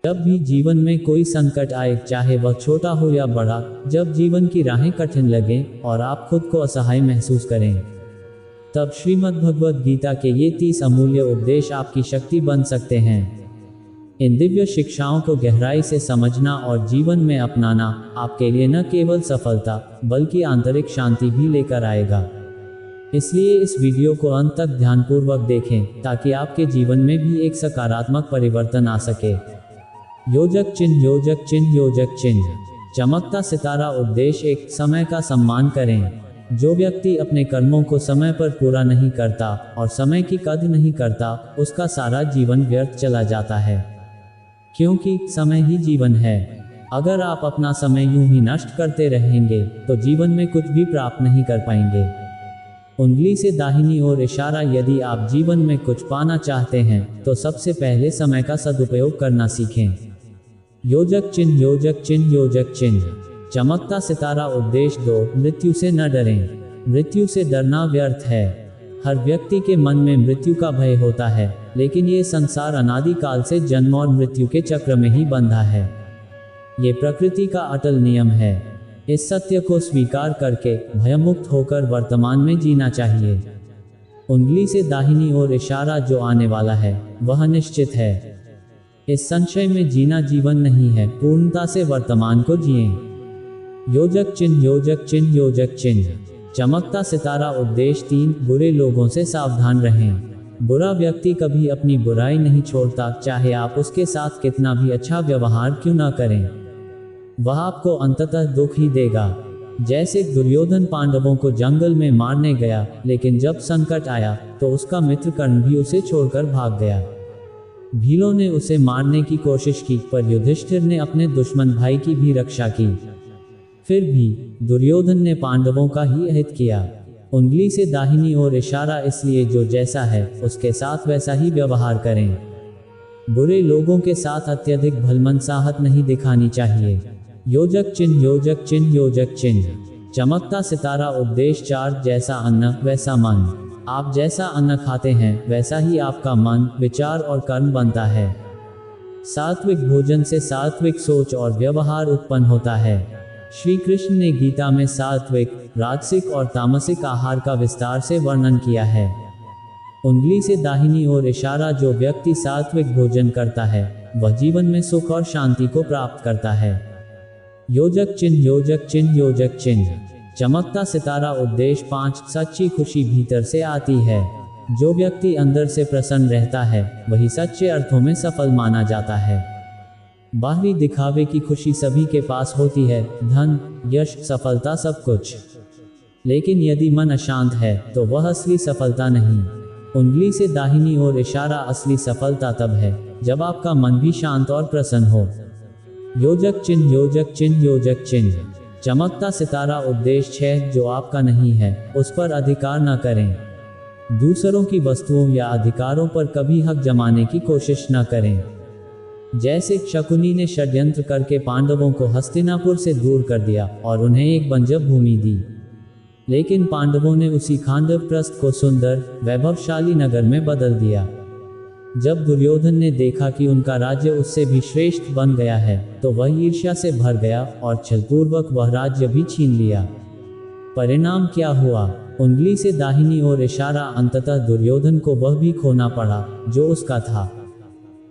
जब भी जीवन में कोई संकट आए, चाहे वह छोटा हो या बड़ा, जब जीवन की राहें कठिन लगें और आप खुद को असहाय महसूस करें, तब श्रीमद् भगवद गीता के ये 30 अमूल्य उपदेश आपकी शक्ति बन सकते हैं। इन दिव्य शिक्षाओं को गहराई से समझना और जीवन में अपनाना आपके लिए न केवल सफलता बल्कि आंतरिक शांति भी लेकर आएगा। इसलिए इस वीडियो को अंत तक ध्यानपूर्वक देखें ताकि आपके जीवन में भी एक सकारात्मक परिवर्तन आ सके। योजक चिन्ह, योजक चिन्ह, योजक चिन्ह। चमकता सितारा उपदेश। एक समय का सम्मान करें। जो व्यक्ति अपने कर्मों को समय पर पूरा नहीं करता और समय की कद्र नहीं करता, उसका सारा जीवन व्यर्थ चला जाता है, क्योंकि समय ही जीवन है। अगर आप अपना समय यूं ही नष्ट करते रहेंगे तो जीवन में कुछ भी प्राप्त नहीं कर पाएंगे। उंगली से दाहिनी ओर इशारा। यदि आप जीवन में कुछ पाना चाहते हैं तो सबसे पहले समय का सदुपयोग करना सीखें। योजक चिन्ह, योजक चिन्ह, योजक चिन्ह। चमकता सितारा उपदेश 2। मृत्यु से न डरें। मृत्यु से डरना व्यर्थ है। हर व्यक्ति के मन में मृत्यु का भय होता है, लेकिन ये संसार अनादि काल से जन्म और मृत्यु के चक्र में ही बंधा है। ये प्रकृति का अटल नियम है। इस सत्य को स्वीकार करके भयमुक्त होकर वर्तमान में जीना चाहिए। उंगली से दाहिनी ओर इशारा। जो आने वाला है वह निश्चित है। इस संशय में जीना जीवन नहीं है। पूर्णता से वर्तमान को जिएं। योजक चिन्ह, योजक चिन्ह, योजक चिन्ह। चमकता सितारा उपदेश 3। बुरे लोगों से सावधान रहें। बुरा व्यक्ति कभी अपनी बुराई नहीं छोड़ता, चाहे आप उसके साथ कितना भी अच्छा व्यवहार क्यों न करें। वह आपको अंततः दुख ही देगा। जैसे दुर्योधन पांडवों को जंगल में मारने गया, लेकिन जब संकट आया तो उसका मित्र कर्ण भी उसे छोड़कर भाग गया। भीलों ने उसे मारने की कोशिश की, पर युधिष्ठिर ने अपने दुश्मन भाई की भी रक्षा की। फिर भी दुर्योधन ने पांडवों का ही हित किया। उंगली से दाहिनी ओर इशारा। इसलिए जो जैसा है उसके साथ वैसा ही व्यवहार करें। बुरे लोगों के साथ अत्यधिक भलमनसाहट नहीं दिखानी चाहिए। योजक चिन्ह, योजक चिन्ह, योजक चिन्ह। चमकता सितारा उपदेश 4। जैसा अन्न वैसा मन। आप जैसा अन्न खाते हैं वैसा ही आपका मन, विचार और कर्म बनता है। सात्विक भोजन से सात्विक सोच और व्यवहार उत्पन्न होता है। श्री कृष्ण ने गीता में सात्विक, राजसिक और तामसिक आहार का विस्तार से वर्णन किया है। उंगली से दाहिनी ओर इशारा। जो व्यक्ति सात्विक भोजन करता है वह जीवन में सुख और शांति को प्राप्त करता है। योजक चिन्ह, योजक चिन्ह, योजक चिन्ह। चमकता सितारा उपदेश 5। सच्ची खुशी भीतर से आती है। जो व्यक्ति अंदर से प्रसन्न रहता है वही सच्चे अर्थों में सफल माना जाता है। बाहरी दिखावे की खुशी सभी के पास होती है, धन, यश, सफलता, सब कुछ। लेकिन यदि मन अशांत है तो वह असली सफलता नहीं। उंगली से दाहिनी ओर इशारा। असली सफलता तब है जब आपका मन भी शांत और प्रसन्न हो। योजक चिन्ह, योजक चिन्ह, योजक चिन्ह। चमकता सितारा उपदेश 6। जो आपका नहीं है उस पर अधिकार न करें। दूसरों की वस्तुओं या अधिकारों पर कभी हक जमाने की कोशिश न करें। जैसे शकुनी ने षड्यंत्र करके पांडवों को हस्तिनापुर से दूर कर दिया और उन्हें एक बंजर भूमि दी, लेकिन पांडवों ने उसी खांडवप्रस्थ को सुंदर, वैभवशाली नगर में बदल दिया। जब दुर्योधन ने देखा कि उनका राज्य उससे भी श्रेष्ठ बन गया है तो वह ईर्ष्या से भर गया और छलपूर्वक वह राज्य भी छीन लिया। परिणाम क्या हुआ? उंगली से दाहिनी ओर इशारा। अंततः दुर्योधन को वह भी खोना पड़ा जो उसका था।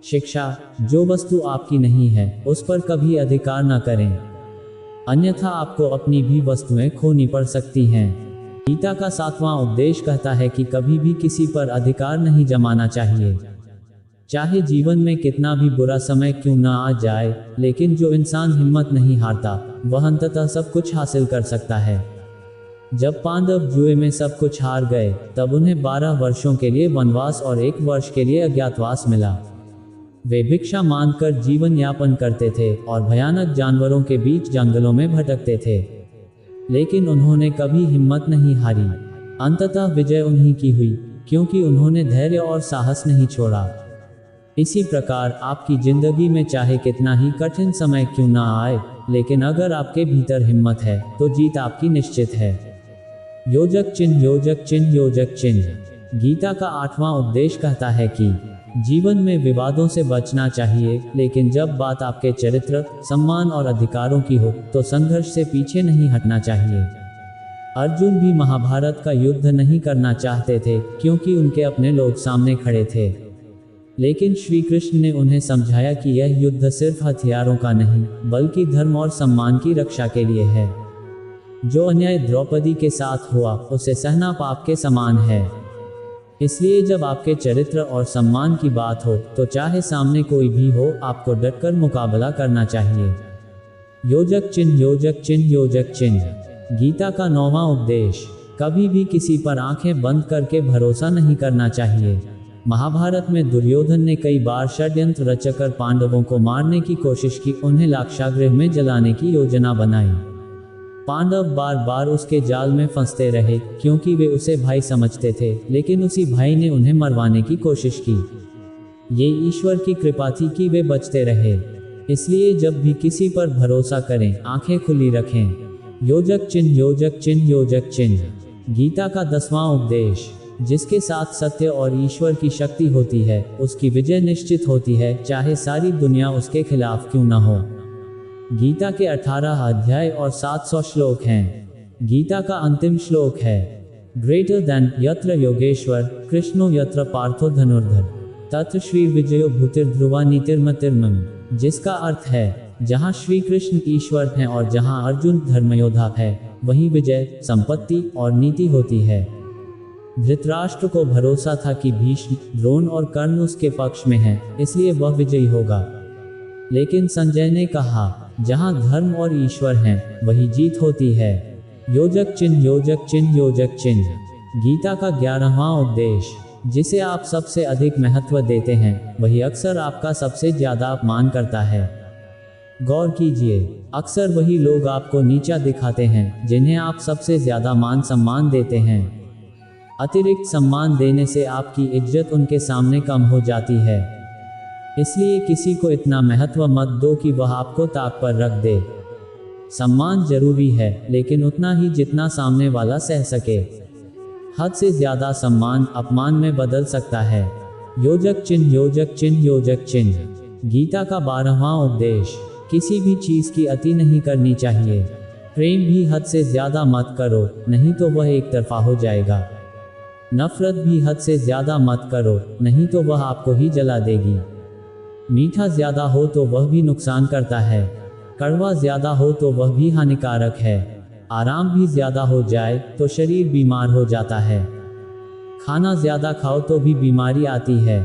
शिक्षा। जो वस्तु आपकी नहीं है उस पर कभी अधिकार न करें, अन्यथा आपको अपनी भी वस्तुएं खोनी पड़ सकती हैं। गीता का 7वां उपदेश कहता है कि कभी भी किसी पर अधिकार नहीं जमाना चाहिए, चाहे जीवन में कितना भी बुरा समय क्यों न आ जाए। लेकिन जो इंसान हिम्मत नहीं हारता वह अंततः सब कुछ हासिल कर सकता है। जब पांडव जुए में सब कुछ हार गए तब उन्हें 12 वर्षों के लिए वनवास और 1 वर्ष के लिए अज्ञातवास मिला। वे भिक्षा मांगकर जीवन यापन करते थे और भयानक जानवरों के बीच जंगलों में भटकते थे, लेकिन उन्होंने कभी हिम्मत नहीं हारी। अंततः विजय उन्हीं की हुई, क्योंकि उन्होंने धैर्य और साहस नहीं छोड़ा। इसी प्रकार आपकी जिंदगी में चाहे कितना ही कठिन समय क्यों ना आए, लेकिन अगर आपके भीतर हिम्मत है तो जीत आपकी निश्चित है। योजक चिन्ह, योजक चिन्ह, योजक चिन्ह। गीता का 8वां उपदेश कहता है कि जीवन में विवादों से बचना चाहिए, लेकिन जब बात आपके चरित्र, सम्मान और अधिकारों की हो तो संघर्ष से पीछे नहीं हटना चाहिए। अर्जुन भी महाभारत का युद्ध नहीं करना चाहते थे, क्योंकि उनके अपने लोग सामने खड़े थे। लेकिन श्री कृष्ण ने उन्हें समझाया कि यह युद्ध सिर्फ हथियारों का नहीं, बल्कि धर्म और सम्मान की रक्षा के लिए है। जो अन्याय द्रौपदी के साथ हुआ, उसे सहना पाप के समान है। इसलिए जब आपके चरित्र और सम्मान की बात हो तो चाहे सामने कोई भी हो, आपको डटकर मुकाबला करना चाहिए। योजक चिन्ह, योजक चिन्ह, योजक चिन्ह। गीता का 9वां उपदेश। कभी भी किसी पर आंखें बंद करके भरोसा नहीं करना चाहिए। महाभारत में दुर्योधन ने कई बार षड्यंत्र रचकर पांडवों को मारने की कोशिश की, उन्हें लाक्षागृह में जलाने की योजना बनाई। पांडव बार बार उसके जाल में फंसते रहे, क्योंकि वे उसे भाई समझते थे, लेकिन उसी भाई ने उन्हें मरवाने की कोशिश की। ये ईश्वर की कृपा थी कि वे बचते रहे। इसलिए जब भी किसी पर भरोसा करें, आंखें खुली रखें। योजक चिन्ह, योजक चिन्ह, योजक चिन्ह। गीता का 10वां उपदेश। जिसके साथ सत्य और ईश्वर की शक्ति होती है, उसकी विजय निश्चित होती है, चाहे सारी दुनिया उसके खिलाफ क्यों न हो। गीता के 18 अध्याय और 700 श्लोक हैं। गीता का अंतिम श्लोक है, ग्रेटर देन यत्र योगेश्वर कृष्णो यत्र पार्थो धनुर्धर तत्र श्री विजयो भूतिर्ध्रुवा नीतिर्मतिर्मम। जिसका अर्थ है, जहाँ श्री कृष्ण ईश्वर हैं और जहाँ अर्जुन धर्मयोद्धा है, वहीं विजय, संपत्ति और नीति होती है। धृतराष्ट्र को भरोसा था कि भीष्म, द्रोण और कर्ण उसके पक्ष में हैं, इसलिए वह विजयी होगा। लेकिन संजय ने कहा, जहाँ धर्म और ईश्वर हैं, वही जीत होती है। योजक चिन्ह, योजक चिन्ह, योजक चिन्ह। गीता का 11वां उपदेश। जिसे आप सबसे अधिक महत्व देते हैं, वही अक्सर आपका सबसे ज्यादा अपमान करता है। गौर कीजिए, अक्सर वही लोग आपको नीचा दिखाते हैं, जिन्हें आप सबसे ज्यादा मान सम्मान देते हैं। अतिरिक्त सम्मान देने से आपकी इज्जत उनके सामने कम हो जाती है। इसलिए किसी को इतना महत्व मत दो कि वह आपको ताक पर रख दे। सम्मान जरूरी है, लेकिन उतना ही जितना सामने वाला सह सके। हद से ज्यादा सम्मान अपमान में बदल सकता है। योजक चिन्ह, योजक चिन्ह, योजक चिन्ह। गीता का 12वां उपदेश। किसी भी चीज की अति नहीं करनी चाहिए। प्रेम भी हद से ज्यादा मत करो, नहीं तो वह एक तरफा हो जाएगा। नफरत भी हद से ज्यादा मत करो, नहीं तो वह आपको ही जला देगी। मीठा ज्यादा हो तो वह भी नुकसान करता है, कड़वा ज्यादा हो तो वह भी हानिकारक है। आराम भी ज्यादा हो जाए तो शरीर बीमार हो जाता है। खाना ज्यादा खाओ तो भी बीमारी आती है।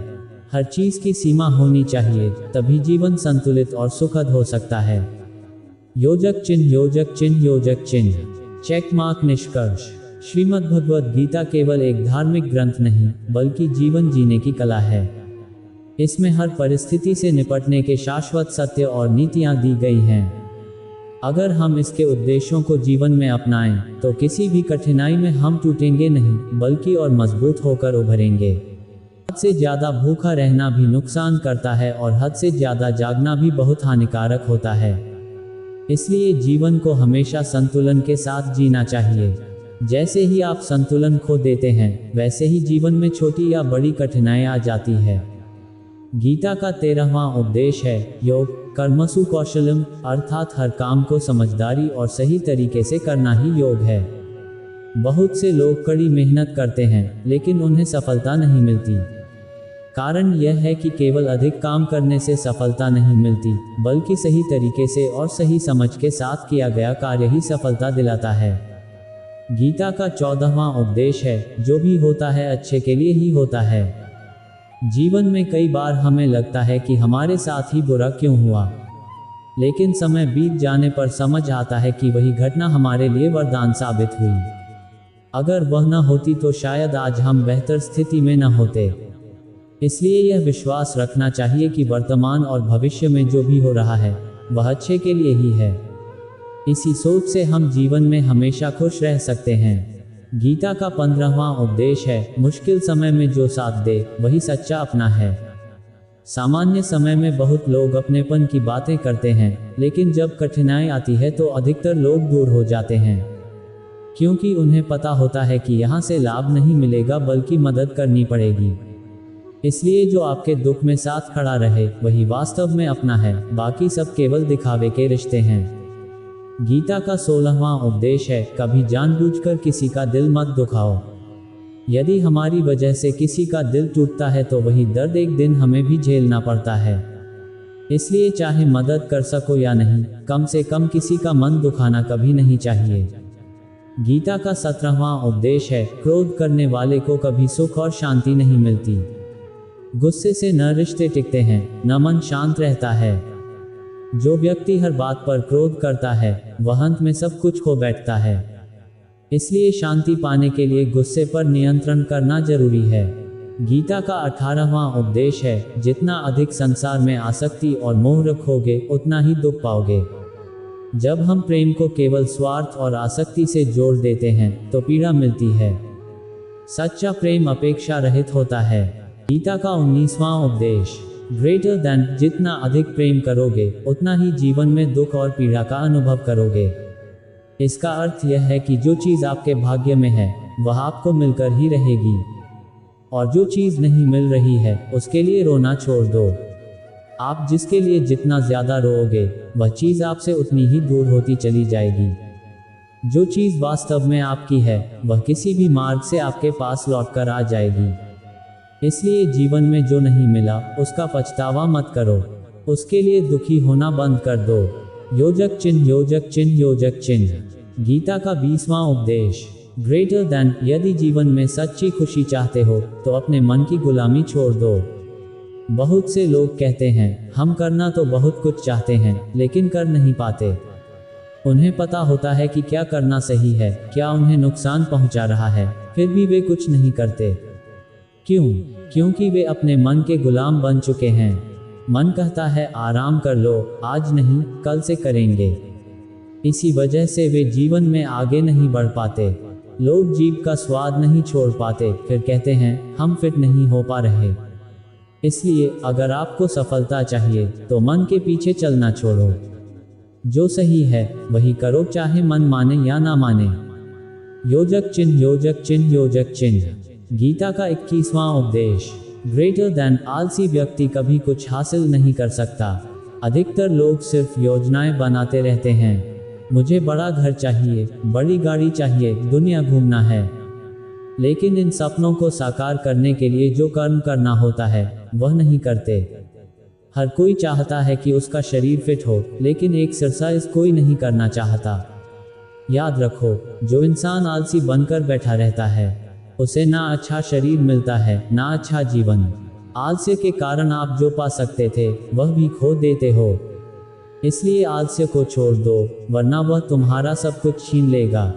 हर चीज की सीमा होनी चाहिए, तभी जीवन संतुलित और सुखद हो सकता है। योजक चिन्ह, योजक चिन्ह, योजक चिन्ह। Check mark. निष्कर्ष। श्रीमद् भगवद गीता केवल एक धार्मिक ग्रंथ नहीं, बल्कि जीवन जीने की कला है। इसमें हर परिस्थिति से निपटने के शाश्वत सत्य और नीतियां दी गई हैं। अगर हम इसके उद्देश्यों को जीवन में अपनाएं, तो किसी भी कठिनाई में हम टूटेंगे नहीं, बल्कि और मजबूत होकर उभरेंगे। हद से ज्यादा भूखा रहना भी नुकसान करता है और हद से ज्यादा जागना भी बहुत हानिकारक होता है। इसलिए जीवन को हमेशा संतुलन के साथ जीना चाहिए। जैसे ही आप संतुलन खो देते हैं, वैसे ही जीवन में छोटी या बड़ी कठिनाइयां आ जाती है। गीता का 13वां उपदेश है, योग कर्मसु कौशलम, अर्थात हर काम को समझदारी और सही तरीके से करना ही योग है। बहुत से लोग कड़ी मेहनत करते हैं, लेकिन उन्हें सफलता नहीं मिलती। कारण यह है कि केवल अधिक काम करने से सफलता नहीं मिलती, बल्कि सही तरीके से और सही समझ के साथ किया गया कार्य ही सफलता दिलाता है। गीता का 14वां उपदेश है, जो भी होता है अच्छे के लिए ही होता है। जीवन में कई बार हमें लगता है कि हमारे साथ ही बुरा क्यों हुआ, लेकिन समय बीत जाने पर समझ आता है कि वही घटना हमारे लिए वरदान साबित हुई। अगर वह न होती तो शायद आज हम बेहतर स्थिति में न होते। इसलिए यह विश्वास रखना चाहिए कि वर्तमान और भविष्य में जो भी हो रहा है, वह अच्छे के लिए ही है। इसी सोच से हम जीवन में हमेशा खुश रह सकते हैं। गीता का 15वां उपदेश है, मुश्किल समय में जो साथ दे, वही सच्चा अपना है। सामान्य समय में बहुत लोग अपनेपन की बातें करते हैं, लेकिन जब कठिनाई आती है तो अधिकतर लोग दूर हो जाते हैं, क्योंकि उन्हें पता होता है कि यहाँ से लाभ नहीं मिलेगा, बल्कि मदद करनी पड़ेगी। इसलिए जो आपके दुख में साथ खड़ा रहे वही वास्तव में अपना है, बाकी सब केवल दिखावे के रिश्ते हैं। गीता का 16वां उपदेश है, कभी जानबूझकर किसी का दिल मत दुखाओ। यदि हमारी वजह से किसी का दिल टूटता है तो वही दर्द एक दिन हमें भी झेलना पड़ता है। इसलिए चाहे मदद कर सको या नहीं, कम से कम किसी का मन दुखाना कभी नहीं चाहिए। गीता का 17वां उपदेश है, क्रोध करने वाले को कभी सुख और शांति नहीं मिलती। गुस्से से न रिश्ते टिकते हैं, न मन शांत रहता है। जो व्यक्ति हर बात पर क्रोध करता है वह अंत में सब कुछ खो बैठता है। इसलिए शांति पाने के लिए गुस्से पर नियंत्रण करना जरूरी है। गीता का 18वां उपदेश है, जितना अधिक संसार में आसक्ति और मोह रखोगे उतना ही दुख पाओगे। जब हम प्रेम को केवल स्वार्थ और आसक्ति से जोड़ देते हैं तो पीड़ा मिलती है। सच्चा प्रेम अपेक्षा रहित होता है। गीता का 19वां उपदेश, ग्रेटर देन, जितना अधिक प्रेम करोगे उतना ही जीवन में दुख और पीड़ा का अनुभव करोगे। इसका अर्थ यह है कि जो चीज़ आपके भाग्य में है वह आपको मिलकर ही रहेगी, और जो चीज़ नहीं मिल रही है उसके लिए रोना छोड़ दो। आप जिसके लिए जितना ज़्यादा रोओगे वह चीज़ आपसे उतनी ही दूर होती चली जाएगी। जो चीज़ वास्तव में आपकी है वह किसी भी मार्ग से आपके पास लौटकर आ जाएगी। इसलिए जीवन में जो नहीं मिला उसका पछतावा मत करो, उसके लिए दुखी होना बंद कर दो। योजक चिन्ह, योजक चिन्ह, योजक चिन्ह। गीता का 20वां उपदेश, ग्रेटर देन, यदि जीवन में सच्ची खुशी चाहते हो तो अपने मन की गुलामी छोड़ दो। बहुत से लोग कहते हैं हम करना तो बहुत कुछ चाहते हैं लेकिन कर नहीं पाते। उन्हें पता होता है कि क्या करना सही है, क्या उन्हें नुकसान पहुंचा रहा है, फिर भी वे कुछ नहीं करते। क्यों? क्योंकि वे अपने मन के गुलाम बन चुके हैं। मन कहता है आराम कर लो, आज नहीं कल से करेंगे। इसी वजह से वे जीवन में आगे नहीं बढ़ पाते। लोग जीभ का स्वाद नहीं छोड़ पाते, फिर कहते हैं हम फिट नहीं हो पा रहे। इसलिए अगर आपको सफलता चाहिए तो मन के पीछे चलना छोड़ो। जो सही है वही करो, चाहे मन माने या ना माने। योजक चिन्ह, योजक चिन्ह, योजक चिन्ह। गीता का 21वां उपदेश, ग्रेटर देन, आलसी व्यक्ति कभी कुछ हासिल नहीं कर सकता। अधिकतर लोग सिर्फ योजनाएं बनाते रहते हैं। मुझे बड़ा घर चाहिए, बड़ी गाड़ी चाहिए, दुनिया घूमना है। लेकिन इन सपनों को साकार करने के लिए जो कर्म करना होता है वह नहीं करते। हर कोई चाहता है कि उसका शरीर फिट हो, लेकिन एक्सरसाइज कोई नहीं करना चाहता। याद रखो, जो इंसान आलसी बनकर बैठा रहता है उसे ना अच्छा शरीर मिलता है ना अच्छा जीवन। आलस्य के कारण आप जो पा सकते थे वह भी खो देते हो। इसलिए आलस्य को छोड़ दो, वरना वह तुम्हारा सब कुछ छीन लेगा।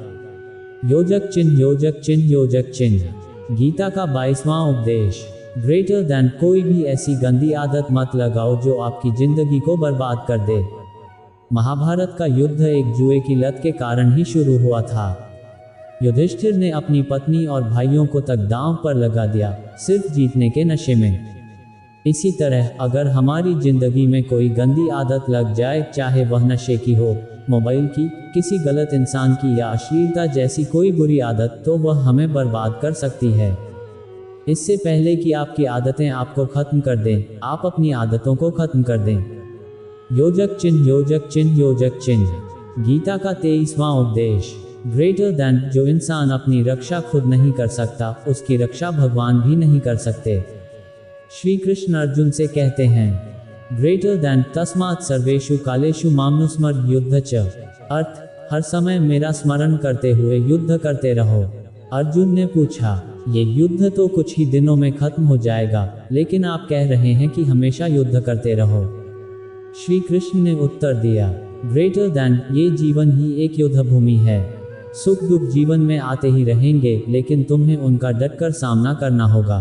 योजक चिन्ह, योजक चिन्ह, योजक चिन्ह। गीता का 22वां उपदेश, ग्रेटर देन, कोई भी ऐसी गंदी आदत मत लगाओ जो आपकी जिंदगी को बर्बाद कर दे। महाभारत का युद्ध एक जुए की लत के कारण ही शुरू हुआ था। युधिष्ठिर ने अपनी पत्नी और भाइयों को तक दांव पर लगा दिया, सिर्फ जीतने के नशे में। इसी तरह अगर हमारी जिंदगी में कोई गंदी आदत लग जाए, चाहे वह नशे की हो, मोबाइल की, किसी गलत इंसान की या अश्लीलता जैसी कोई बुरी आदत, तो वह हमें बर्बाद कर सकती है। इससे पहले कि आपकी आदतें आपको खत्म कर दें, आप अपनी आदतों को खत्म कर दें। योजक चिन्ह, योजक चिन्ह, योजक चिन्ह। गीता का 23वां उपदेश, ग्रेटर देन, जो इंसान अपनी रक्षा खुद नहीं कर सकता उसकी रक्षा भगवान भी नहीं कर सकते। श्री कृष्ण अर्जुन से कहते हैं, ग्रेटर देन, तस्मात् सर्वेषु कालेषु मामनुस्मर युद्ध च। अर्थ, हर समय मेरा स्मरण करते हुए युद्ध करते रहो। अर्जुन ने पूछा, ये युद्ध तो कुछ ही दिनों में खत्म हो जाएगा, लेकिन आप कह रहे हैं कि हमेशा युद्ध करते रहो। श्री कृष्ण ने उत्तर दिया, ग्रेटर देन, ये जीवन ही एक युद्ध भूमि है। सुख दुख जीवन में आते ही रहेंगे, लेकिन तुम्हें उनका डटकर सामना करना होगा।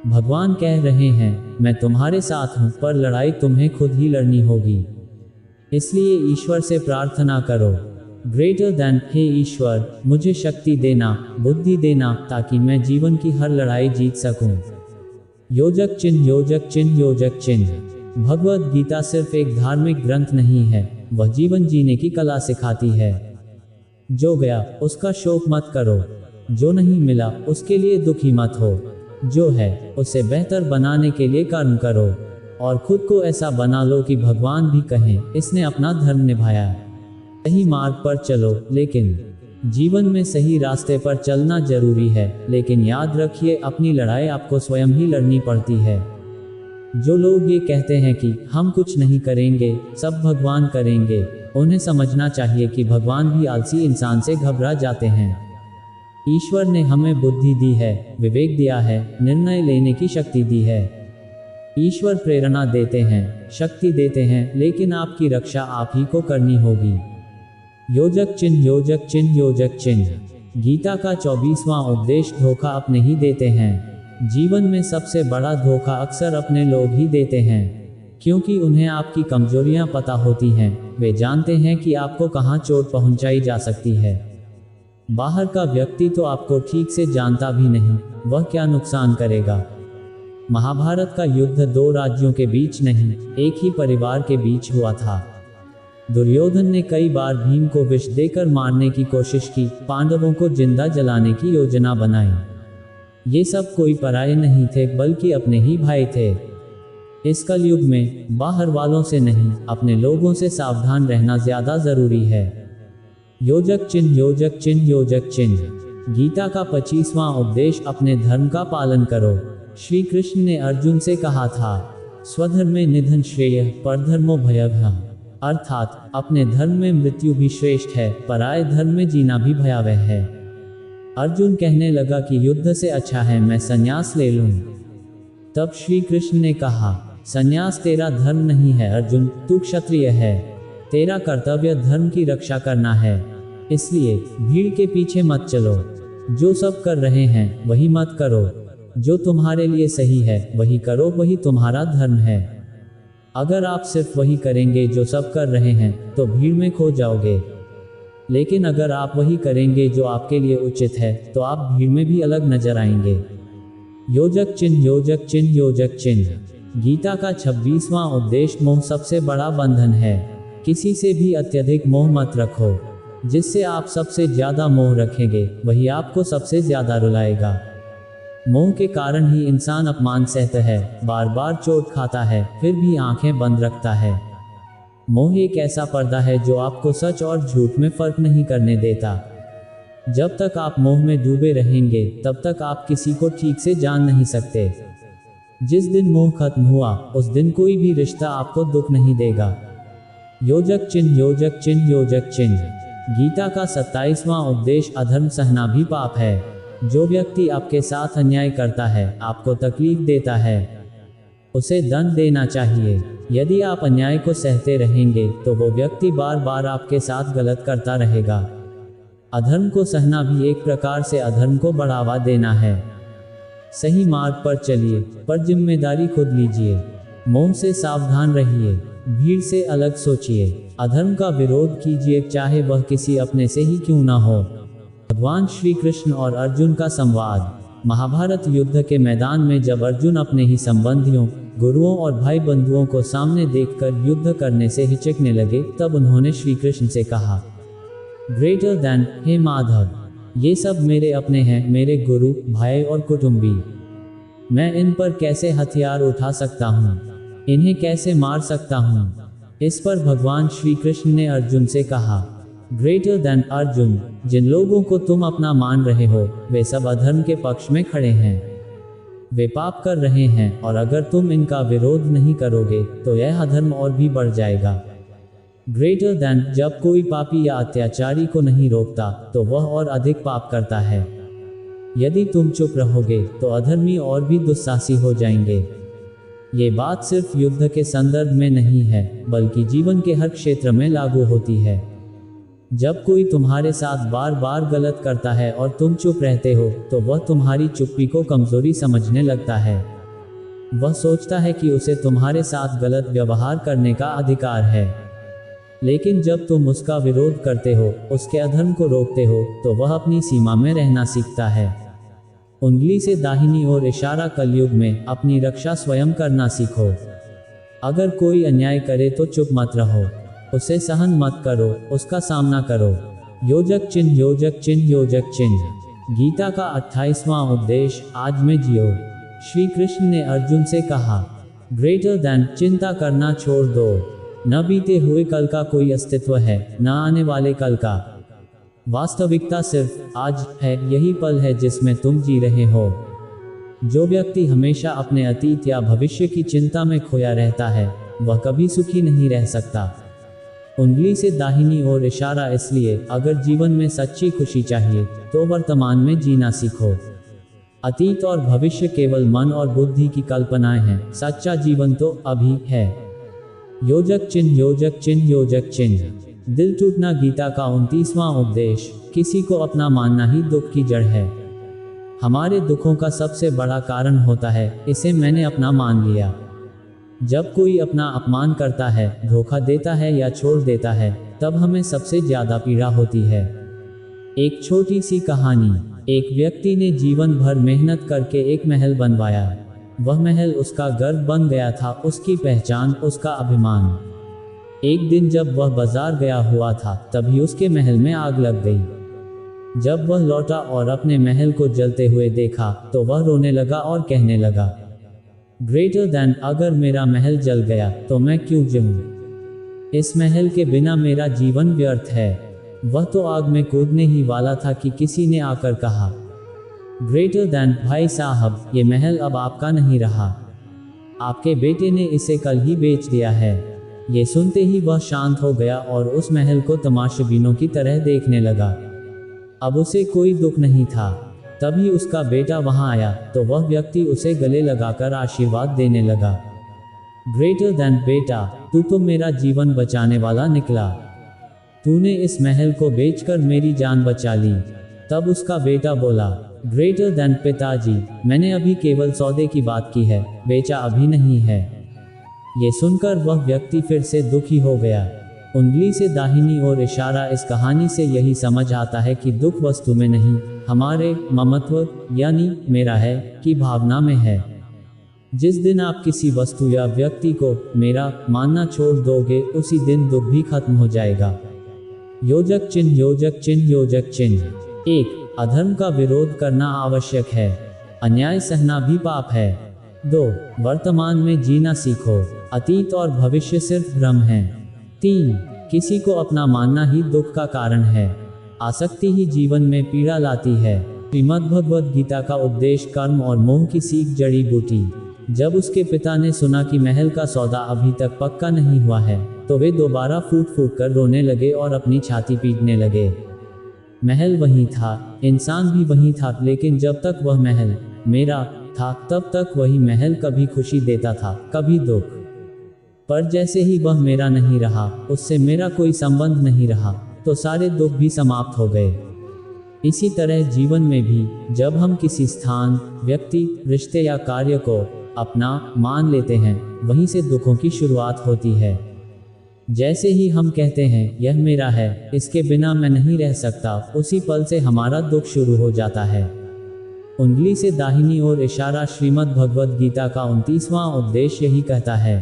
भगवान कह रहे हैं, मैं तुम्हारे साथ हूं, पर लड़ाई तुम्हें खुद ही लड़नी होगी। इसलिए ईश्वर से प्रार्थना करो, ग्रेटर देन, हे ईश्वर, मुझे शक्ति देना, बुद्धि देना, ताकि मैं जीवन की हर लड़ाई जीत सकूं। योजक चिन्ह, योजक चिन्ह, योजक चिन्ह। भगवद गीता सिर्फ एक धार्मिक ग्रंथ नहीं है, वह जीवन जीने की कला सिखाती है। जो गया उसका शोक मत करो, जो नहीं मिला उसके लिए दुखी मत हो। जो है उसे बेहतर बनाने के लिए कर्म करो और खुद को ऐसा बना लो कि भगवान भी कहें इसने अपना धर्म निभाया। सही मार्ग पर चलो, लेकिन जीवन में सही रास्ते पर चलना जरूरी है, लेकिन याद रखिए अपनी लड़ाई आपको स्वयं ही लड़नी पड़ती है। जो लोग ये कहते हैं कि हम कुछ नहीं करेंगे, सब भगवान करेंगे, उन्हें समझना चाहिए कि भगवान भी आलसी इंसान से घबरा जाते हैं। ईश्वर ने हमें बुद्धि दी है, विवेक दिया है, निर्णय लेने की शक्ति दी है। ईश्वर प्रेरणा देते हैं, शक्ति देते हैं, लेकिन आपकी रक्षा आप ही को करनी होगी। योजक चिन्ह, योजक चिन्ह, योजक चिन्ह। गीता का 24वां उपदेश धोखा अपने ही देते हैं। जीवन में सबसे बड़ा धोखा अक्सर अपने लोग ही देते हैं, क्योंकि उन्हें आपकी कमजोरियां पता होती हैं। वे जानते हैं कि आपको कहां चोट पहुंचाई जा सकती है। बाहर का व्यक्ति तो आपको ठीक से जानता भी नहीं, वह क्या नुकसान करेगा। महाभारत का युद्ध 2 राज्यों के बीच नहीं, एक ही परिवार के बीच हुआ था। दुर्योधन ने कई बार भीम को विष देकर मारने की कोशिश की, पांडवों को जिंदा जलाने की योजना बनाई। ये सब कोई पराये नहीं थे, बल्कि अपने ही भाई थे। इस कलयुग में बाहर वालों से नहीं, अपने लोगों से सावधान रहना ज्यादा जरूरी है। योजक चिन्ह, योजक चिन्ह, योजक चिन्ह। गीता का 25वां उपदेश अपने धर्म का पालन करो। श्री कृष्ण ने अर्जुन से कहा था, स्वधर्मे निधन श्रेय परधर्मो भयः, अर्थात अपने धर्म में मृत्यु भी श्रेष्ठ है, पराये धर्म में जीना भी भयावह है। अर्जुन कहने लगा कि युद्ध से अच्छा है मैं संन्यास ले लूं। तब श्री कृष्ण ने कहा, संन्यास तेरा धर्म नहीं है अर्जुन, तू क्षत्रिय है, तेरा कर्तव्य धर्म की रक्षा करना है। इसलिए भीड़ के पीछे मत चलो, जो सब कर रहे हैं वही मत करो, जो तुम्हारे लिए सही है वही करो, वही तुम्हारा धर्म है। अगर आप सिर्फ वही करेंगे जो सब कर रहे हैं तो भीड़ में खो जाओगे, लेकिन अगर आप वही करेंगे जो आपके लिए उचित है तो आप भीड़ में भी अलग नजर आएंगे। योजक चिन्ह, योजक चिन्ह, योजक चिन्ह। गीता का 26वां उपदेश मोह सबसे बड़ा बंधन है। किसी से भी अत्यधिक मोह मत रखो, जिससे आप सबसे ज्यादा मोह रखेंगे वही आपको सबसे ज्यादा रुलाएगा। मोह के कारण ही इंसान अपमान सहता है, बार बार चोट खाता है, फिर भी आंखें बंद रखता है। मोह एक ऐसा पर्दा है जो आपको सच और झूठ में फर्क नहीं करने देता। जब तक आप मोह में डूबे रहेंगे तब तक आप किसी को ठीक से जान नहीं सकते। जिस दिन मोह खत्म हुआ उस दिन कोई भी रिश्ता आपको दुख नहीं देगा। योजक चिन्ह, योजक चिन्ह, योजक चिन्ह। गीता का 27वां उपदेश अधर्म सहना भी पाप है। जो व्यक्ति आपके साथ अन्याय करता है, आपको तकलीफ देता है, उसे दंड देना चाहिए। यदि आप अन्याय को सहते रहेंगे तो वो व्यक्ति बार बार आपके साथ गलत करता रहेगा। अधर्म को सहना भी एक प्रकार से अधर्म को बढ़ावा देना है। सही मार्ग पर चलिए, पर जिम्मेदारी खुद लीजिए। मोह से सावधान रहिए, भीड़ से अलग सोचिए, अधर्म का विरोध कीजिए, चाहे वह किसी अपने से ही क्यों ना हो। भगवान श्री कृष्ण और अर्जुन का संवाद। महाभारत युद्ध के मैदान में जब अर्जुन अपने ही संबंधियों, गुरुओं और भाई बंधुओं को सामने देखकर युद्ध करने से हिचकने लगे, तब उन्होंने श्री कृष्ण से कहा, ग्रेटर देन, हे माधव, ये सब मेरे अपने हैं, मेरे गुरु, भाई और कुटुंबी। मैं इन पर कैसे हथियार उठा सकता हूँ, इन्हें कैसे मार सकता हूँ। इस पर भगवान श्री कृष्ण ने अर्जुन से कहा, ग्रेटर देन अर्जुन, जिन लोगों को तुम अपना मान रहे हो वे सब अधर्म के पक्ष में खड़े हैं। वे पाप कर रहे हैं और अगर तुम इनका विरोध नहीं करोगे तो यह अधर्म और भी बढ़ जाएगा। ग्रेटर देन, जब कोई पापी या अत्याचारी को नहीं रोकता तो वह और अधिक पाप करता है। यदि तुम चुप रहोगे तो अधर्मी और भी दुस्साहसी हो जाएंगे। ये बात सिर्फ युद्ध के संदर्भ में नहीं है, बल्कि जीवन के हर क्षेत्र में लागू होती है। जब कोई तुम्हारे साथ बार बार गलत करता है और तुम चुप रहते हो तो वह तुम्हारी चुप्पी को कमजोरी समझने लगता है। वह सोचता है कि उसे तुम्हारे साथ गलत व्यवहार करने का अधिकार है। लेकिन जब तुम उसका विरोध करते हो, उसके अधर्म को रोकते हो, तो वह अपनी सीमा में रहना सीखता है। उंगली से दाहिनी ओर इशारा कलयुग में अपनी रक्षा स्वयं करना सीखो। अगर कोई अन्याय करे तो चुप मत रहो, उसे सहन मत करो, उसका सामना करो। योजक चिन्ह, योजक चिन्ह, योजक चिन्ह। गीता का 28वां उपदेश, आज में जियो। श्री कृष्ण ने अर्जुन से कहा, ग्रेटर देन, चिंता करना छोड़ दो। न बीते हुए कल का कोई अस्तित्व है, न आने वाले कल का। वास्तविकता सिर्फ आज है, यही पल है जिसमें तुम जी रहे हो। जो व्यक्ति हमेशा अपने अतीत या भविष्य की चिंता में खोया रहता है, वह कभी सुखी नहीं रह सकता। उंगली से दाहिनी ओर इशारा इसलिए, अगर जीवन में सच्ची खुशी चाहिए तो वर्तमान में जीना सीखो। अतीत और भविष्य केवल मन और बुद्धि की कल्पनाएं हैं, सच्चा जीवन तो अभी है। योजक चिन्ह, योजक चिन्ह, योजक चिन्ह। दिल टूटना गीता का 29वां उपदेश। किसी को अपना मानना ही दुख की जड़ है। हमारे दुखों का सबसे बड़ा कारण होता है, इसे मैंने अपना मान लिया। जब कोई अपना अपमान करता है, धोखा देता है या छोड़ देता है, तब हमें सबसे ज्यादा पीड़ा होती है। एक छोटी सी कहानी। एक व्यक्ति ने जीवन भर मेहनत करके एक महल बनवाया। वह महल उसका गर्व बन गया था, उसकी पहचान, उसका अभिमान। एक दिन जब वह बाजार गया हुआ था, तभी उसके महल में आग लग गई। जब वह लौटा और अपने महल को जलते हुए देखा, तो वह रोने लगा और कहने लगा, ग्रेटर देन, अगर मेरा महल जल गया तो मैं क्यों जीऊं? इस महल के बिना मेरा जीवन व्यर्थ है। वह तो आग में कूदने ही वाला था कि किसी ने आकर कहा, ग्रेटर देन, भाई साहब, ये महल अब आपका नहीं रहा। आपके बेटे ने इसे कल ही बेच दिया है। ये सुनते ही वह शांत हो गया और उस महल को तमाशबीनों की तरह देखने लगा। अब उसे कोई दुख नहीं था। तभी उसका बेटा वहां आया, तो वह व्यक्ति उसे गले लगाकर आशीर्वाद देने लगा, ग्रेटर देन, बेटा, तू तो मेरा जीवन बचाने वाला निकला। तूने इस महल को बेचकर मेरी जान बचा ली। तब उसका बेटा बोला, ग्रेटर देन, पिताजी, मैंने अभी केवल सौदे की बात की है, बेचा अभी नहीं है। ये सुनकर वह व्यक्ति फिर से दुखी हो गया। उंगली से दाहिनी ओर इशारा। इस कहानी से यही समझ आता है कि दुख वस्तु में नहीं, हमारे ममत्व यानी मेरा है की भावना में है। जिस दिन आप किसी वस्तु या व्यक्ति को मेरा मानना छोड़ दोगे, उसी दिन दुख भी खत्म हो जाएगा। योजक चिन्ह, योजक चिन्ह, योजक चिन्ह। 1. अधर्म का विरोध करना आवश्यक है, अन्याय सहना भी पाप है। 2. वर्तमान में जीना सीखो, अतीत और भविष्य सिर्फ भ्रम है। 3. किसी को अपना मानना ही दुख का कारण है, आसक्ति ही जीवन में पीड़ा लाती है। श्रीमद् भगवद गीता का उपदेश कर्म और मोह की सीख जड़ी बूटी। जब उसके पिता ने सुना कि महल का सौदा अभी तक पक्का नहीं हुआ है, तो वे दोबारा फूट फूट कर रोने लगे और अपनी छाती पीटने लगे। महल वहीं था, इंसान भी वहीं था, लेकिन जब तक वह महल मेरा था, तब तक वही महल कभी खुशी देता था, कभी दुख। पर जैसे ही वह मेरा नहीं रहा, उससे मेरा कोई संबंध नहीं रहा, तो सारे दुख भी समाप्त हो गए। इसी तरह जीवन में भी जब हम किसी स्थान, व्यक्ति, रिश्ते या कार्य को अपना मान लेते हैं, वहीं से दुखों की शुरुआत होती है। जैसे ही हम कहते हैं यह मेरा है, इसके बिना मैं नहीं रह सकता, उसी पल से हमारा दुख शुरू हो जाता है। उंगली से दाहिनी ओर इशारा। श्रीमद् भगवद गीता का 29वां उपदेश यही कहता है।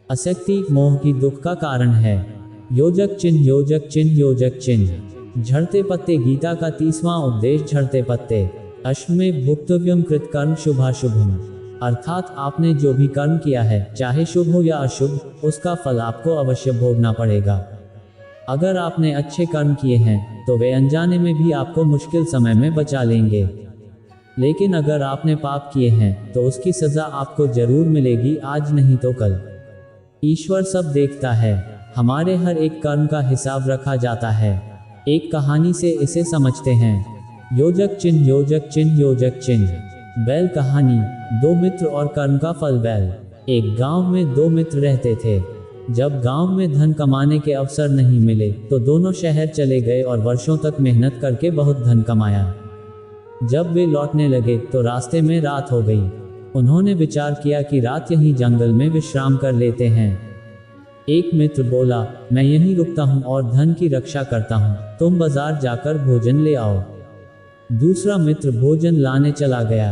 आसक्ति मोह की दुख का कारण है। योजक चिन्ह, योजक चिन्ह, योजक चिन्ह। झड़ते पत्ते। गीता का 30वां उपदेश झड़ते पत्ते। अश्वमेध भुक्तव्यम कृत कर्म शुभाशुभम। अर्थात आपने जो भी कर्म किया है, चाहे शुभ हो या अशुभ, उसका फल आपको अवश्य भोगना पड़ेगा। अगर आपने अच्छे कर्म किए हैं तो वे अनजाने में भी आपको मुश्किल समय में बचा लेंगे, लेकिन अगर आपने पाप किए हैं तो उसकी सजा आपको जरूर मिलेगी, आज नहीं तो कल। ईश्वर सब देखता है, हमारे हर एक कर्म का हिसाब रखा जाता है। एक कहानी से इसे समझते हैं। योजक चिन्ह, योजक चिन्ह, योजक चिन्ह। बैल कहानी। 2 मित्र और कर्म का फल। बैल। एक गांव में 2 मित्र रहते थे। जब गांव में धन कमाने के अवसर नहीं मिले तो दोनों शहर चले गए और वर्षों तक मेहनत करके बहुत धन कमाया। जब वे लौटने लगे तो रास्ते में रात हो गई। उन्होंने विचार किया कि रात यहीं जंगल में विश्राम कर लेते हैं। एक मित्र बोला, मैं यहीं रुकता हूँ और धन की रक्षा करता हूँ, तुम बाजार जाकर भोजन ले आओ। दूसरा मित्र भोजन लाने चला गया,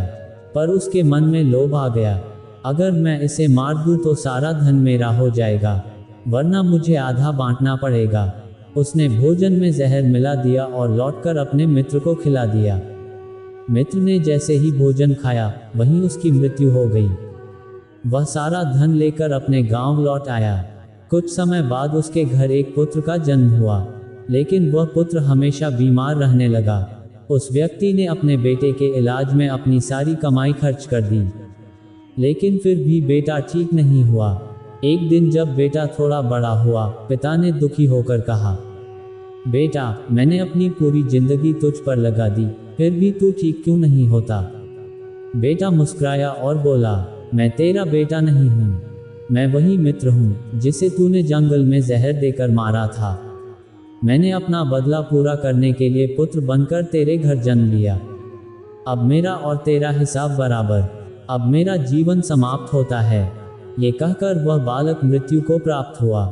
पर उसके मन में लोभ आ गया। अगर मैं इसे मार दूं तो सारा धन मेरा हो जाएगा, वरना मुझे आधा बांटना पड़ेगा। उसने भोजन में जहर मिला दिया और लौटकर अपने मित्र को खिला दिया। मित्र ने जैसे ही भोजन खाया वहीं उसकी मृत्यु हो गई। वह सारा धन लेकर अपने गांव लौट आया। कुछ समय बाद उसके घर एक पुत्र का जन्म हुआ, लेकिन वह पुत्र हमेशा बीमार रहने लगा। उस व्यक्ति ने अपने बेटे के इलाज में अपनी सारी कमाई खर्च कर दी, लेकिन फिर भी बेटा ठीक नहीं हुआ। एक दिन जब बेटा थोड़ा बड़ा हुआ, पिता ने दुखी होकर कहा, बेटा, मैंने अपनी पूरी जिंदगी तुझ पर लगा दी, फिर भी तू ठीक क्यों नहीं होता? बेटा मुस्कुराया और बोला, मैं तेरा बेटा नहीं हूँ, मैं वही मित्र हूँ जिसे तूने जंगल में जहर देकर मारा था। मैंने अपना बदला पूरा करने के लिए पुत्र बनकर तेरे घर जन्म लिया। अब मेरा और तेरा हिसाब बराबर, अब मेरा जीवन समाप्त होता है। ये कहकर वह बालक मृत्यु को प्राप्त हुआ।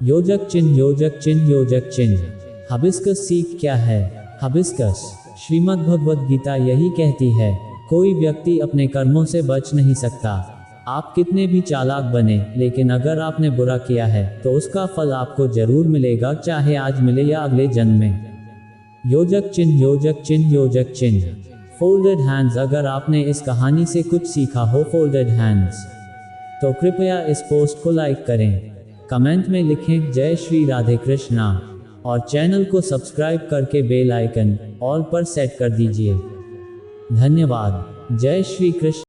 योजक चिन्ह, योजक चिन्ह, योजक चिन्ह। हबिस्कस सीख क्या है? हबिस्कस श्रीमद् भगवद गीता यही कहती है, कोई व्यक्ति अपने कर्मों से बच नहीं सकता। आप कितने भी चालाक बने, लेकिन अगर आपने बुरा किया है तो उसका फल आपको जरूर मिलेगा, चाहे आज मिले या अगले जन्म में। योजक चिन्ह, योजक चिन्ह, योजक चिन्ह। Folded hands. अगर आपने इस कहानी से कुछ सीखा हो फोल्डेड हैंड्स, तो कृपया इस पोस्ट को लाइक करें, कमेंट में लिखें जय श्री राधे कृष्णा और चैनल को सब्सक्राइब करके बेल आइकन ऑल पर सेट कर दीजिए। धन्यवाद। जय श्री कृष्ण।